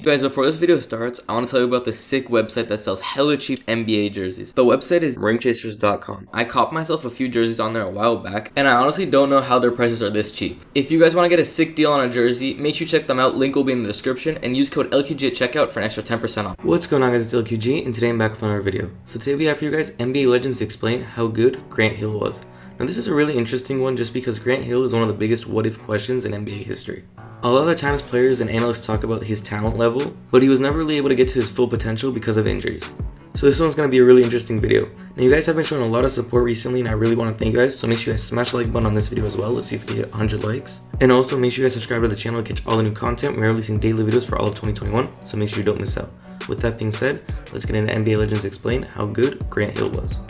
Guys, before this video starts, I want to tell you about this sick website that sells hella cheap NBA jerseys. The website is ringchasers.com. I copped myself a few jerseys on there a while back, and I honestly don't know how their prices are this cheap. If you guys want to get a sick deal on a jersey, make sure you check them out. Link will be in the description, and use code LQG at checkout for an extra 10% off. What's going on, guys? It's LQG, and today I'm back with another video. So today we have for you guys NBA Legends to explain how good Grant Hill was. Now this is a really interesting one just because Grant Hill is one of the biggest what-if questions in NBA history. A lot of the times players and analysts talk about his talent level, but he was never really able to get to his full potential because of injuries. So this one's going to be a really interesting video. Now you guys have been showing a lot of support recently, and I really want to thank you guys, so make sure you guys smash the like button on this video as well. Let's see if we can get 100 likes. And also make sure you guys subscribe to the channel to catch all the new content. We're releasing daily videos for all of 2021, so make sure you don't miss out. With that being said, let's get into NBA Legends explain how good Grant Hill was.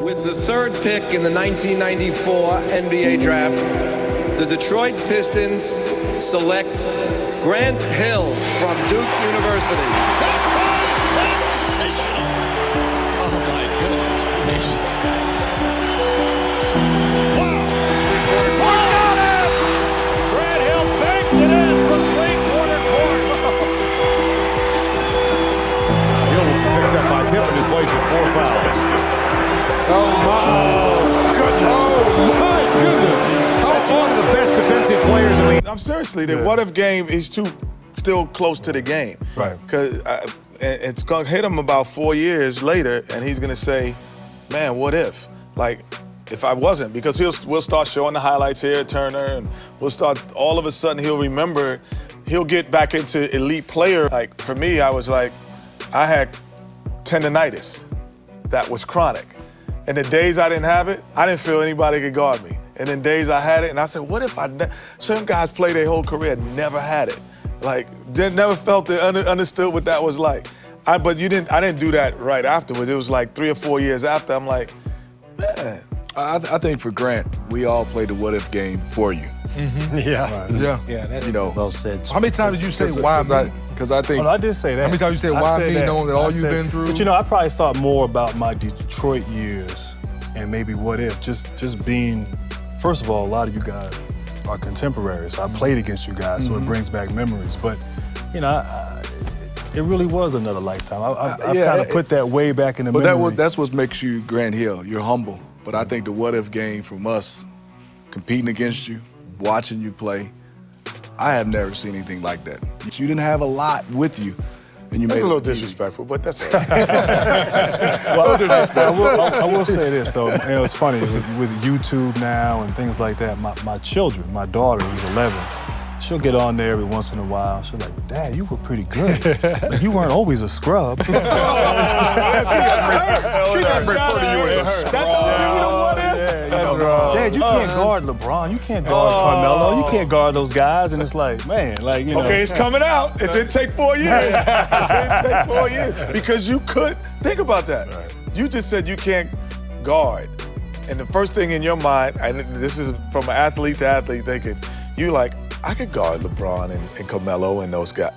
With the third pick in the 1994 NBA draft, the Detroit Pistons select Grant Hill from Duke University. That was sensational! Oh my goodness gracious. Wow! Grant Hill banks it in from three-quarter court. Hill picked up by Tippin, who plays with 4 fouls. Oh my goodness! That's one of the best defensive players in the league. I'm seriously, the what-if game is still close to the game. Right. Because it's going to hit him about 4 years later, and he's going to say, man, what if? Like, if I wasn't, because we'll start showing the highlights here at Turner, and we'll start, all of a sudden he'll remember, he'll get back into elite player. Like, for me, I was like, I had tendonitis that was chronic. And the days I didn't have it, I didn't feel anybody could guard me. And then days I had it, and I said, what if certain guys play their whole career, never had it. Like, never felt it, understood what that was like. I didn't do that right afterwards. It was like 3 or 4 years after. I'm like, man. I think for Grant, we all played the what-if game for you. Mm-hmm. Yeah. Right. Yeah, that's well said. How many times did you say why me? Because I think. I did say that. How many times you said why me, knowing that all you've been through? But I probably thought more about my Detroit years and maybe what if. Just being, first of all, a lot of you guys are contemporaries. I played against you guys, so it brings back memories. But, it really was another lifetime. I've kind of put that way back in the memory. That's what makes you Grant Hill. You're humble. But I think the what-if game from us, competing against you, watching you play, I have never seen anything like that. You didn't have a lot with you. And you That's made a little disrespectful, but that's all right. I will say this, though. It's funny, with YouTube now and things like that, my children, my daughter, who's 11, she'll get on there every once in a while. She'll like, Dad, you were pretty good. Like, you weren't always a scrub. She doesn't refer to you as a scrub. Dad, you can't guard LeBron. You can't guard Carmelo. You can't guard those guys. And it's like, man, Okay, it's coming out. It didn't take 4 years. It didn't take 4 years. Because you could, think about that. Right. You just said you can't guard. And the first thing in your mind, and this is from an athlete to athlete thinking, you like, I could guard LeBron and Carmelo and those guys.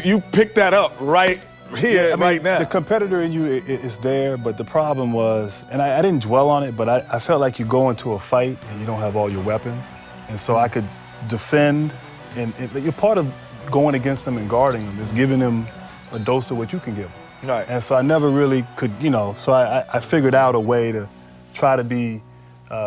You picked that up right here, right now. The competitor in you is there, but the problem was, and I didn't dwell on it, but I felt like you go into a fight and you don't have all your weapons. And so I could defend, and you're part of going against them and guarding them is giving them a dose of what you can give them. Right. And so I never really could, so I figured out a way to try to be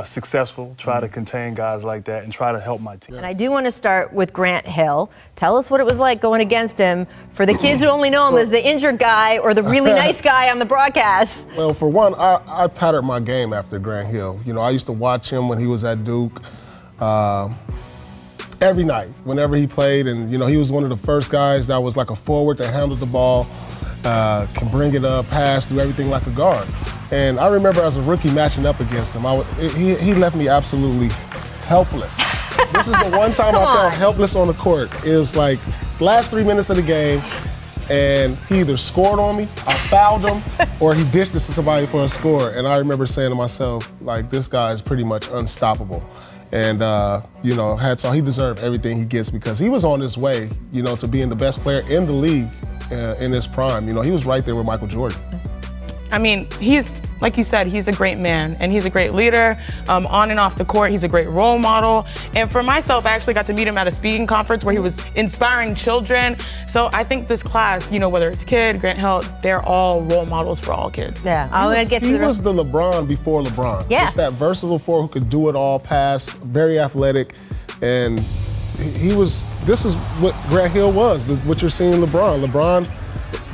successful, try to contain guys like that, and try to help my team. And I do want to start with Grant Hill. Tell us what it was like going against him for the kids who only know him as the injured guy or the really nice guy on the broadcast. Well, for one, I patterned my game after Grant Hill. I used to watch him when he was at Duke every night, whenever he played. And, he was one of the first guys that was like a forward that handled the ball, can bring it up, pass, do everything like a guard. And I remember as a rookie matching up against him, he left me absolutely helpless. This is the one time I felt helpless on the court. It was like the last 3 minutes of the game, and he either scored on me, I fouled him, or he dished it to somebody for a score. And I remember saying to myself, like, this guy is pretty much unstoppable. And, hats off, he deserved everything he gets because he was on his way, to being the best player in the league in his prime. He was right there with Michael Jordan. I mean, he's, like you said, he's a great man and he's a great leader. On and off the court, he's a great role model. And for myself, I actually got to meet him at a speaking conference where he was inspiring children. So I think this class, you know, whether it's Kidd, Grant Hill, they're all role models for all kids. Yeah, I'm going to get to He the was the LeBron before LeBron. Yeah. Just that versatile forward who could do it all, pass, very athletic, and this is what Grant Hill was, what you're seeing LeBron. LeBron,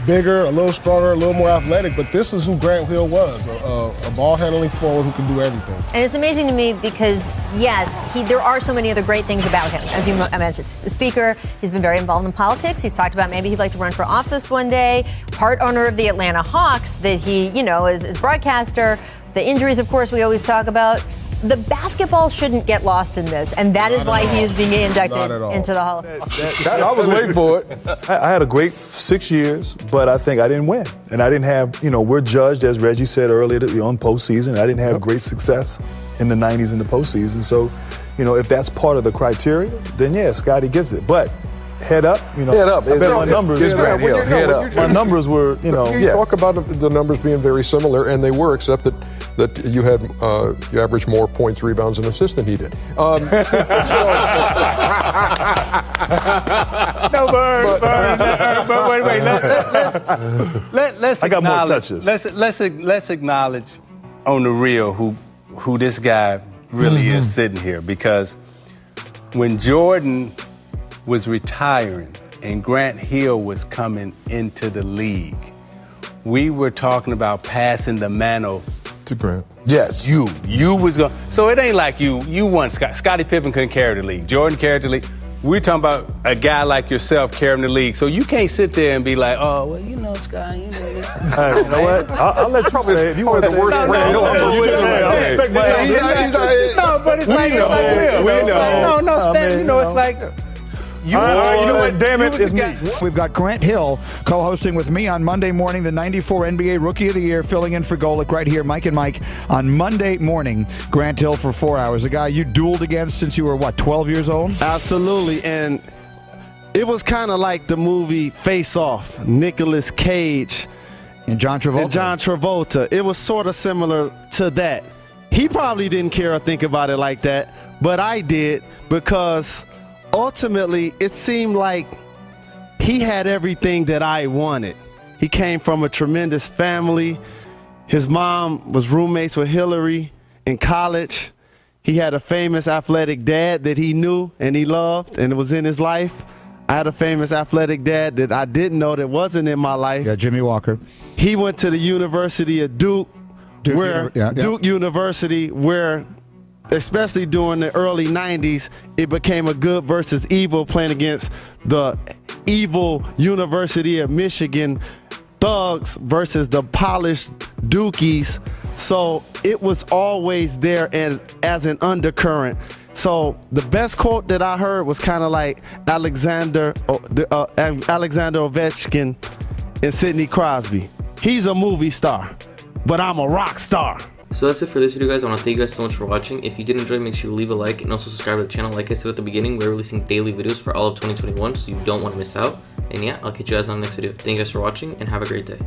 bigger, a little stronger, a little more athletic, but this is who Grant Hill was, a ball-handling forward who can do everything. And it's amazing to me because, yes, there are so many other great things about him. As you mentioned, the speaker, he's been very involved in politics. He's talked about maybe he'd like to run for office one day. Part owner of the Atlanta Hawks that he, you know, is broadcaster. The injuries, of course, we always talk about. The basketball shouldn't get lost in this, and that is why he is being inducted into the Hall of Fame. I was waiting for it. I had a great 6 years, but I think I didn't win. And I didn't have, you know, we're judged, as Reggie said earlier, on postseason. I didn't have great success in the 90s in the postseason. So, you know, if that's part of the criteria, then yeah, Scotty gets it. But head up, you know. Head up. I bet my numbers. Head up. My numbers were, you know. You talk about the numbers being very similar, and they were, except that you had you averaged more points, rebounds, and assists than he did. No, but wait. Let's I got more touches. Let's acknowledge on the real who this guy really is sitting here, because when Jordan was retiring and Grant Hill was coming into the league, we were talking about passing the mantle to Grant. Yes, you was going. So it ain't like you won. Scottie Pippen couldn't carry the league. Jordan carried the league. We're talking about a guy like yourself carrying the league. So you can't sit there and be like, oh, well, you know, Scott, you know. You know what? I'll let you say it. If you want to say it. I respect my No, but it's like, no, Steph, you know, it's like. You know what? Damn it, it's me. We've got Grant Hill co-hosting with me on Monday morning, the 94 NBA Rookie of the Year, filling in for Golic right here, Mike and Mike, on Monday morning. Grant Hill for 4 hours. A guy you dueled against since you were, 12 years old? Absolutely, and it was kind of like the movie Face Off, Nicolas Cage. And John Travolta. It was sort of similar to that. He probably didn't care or think about it like that, but I did, because ultimately, it seemed like he had everything that I wanted. He came from a tremendous family. His mom was roommates with Hillary in college. He had a famous athletic dad that he knew and he loved and it was in his life. I had a famous athletic dad that I didn't know that wasn't in my life. Yeah, Jimmy Walker. He went to the University of Duke University, where especially during the early 90s, it became a good versus evil, playing against the evil University of Michigan thugs versus the polished Dukies. So it was always there as an undercurrent. So the best quote that I heard was kind of like Alexander Ovechkin and Sidney Crosby. He's a movie star, but I'm a rock star. So that's it for this video, guys. I want to thank you guys so much for watching. If you did enjoy, make sure you leave a like and also subscribe to the channel. Like I said at the beginning, we're releasing daily videos for all of 2021, so you don't want to miss out. And yeah, I'll catch you guys on the next video. Thank you guys for watching and have a great day.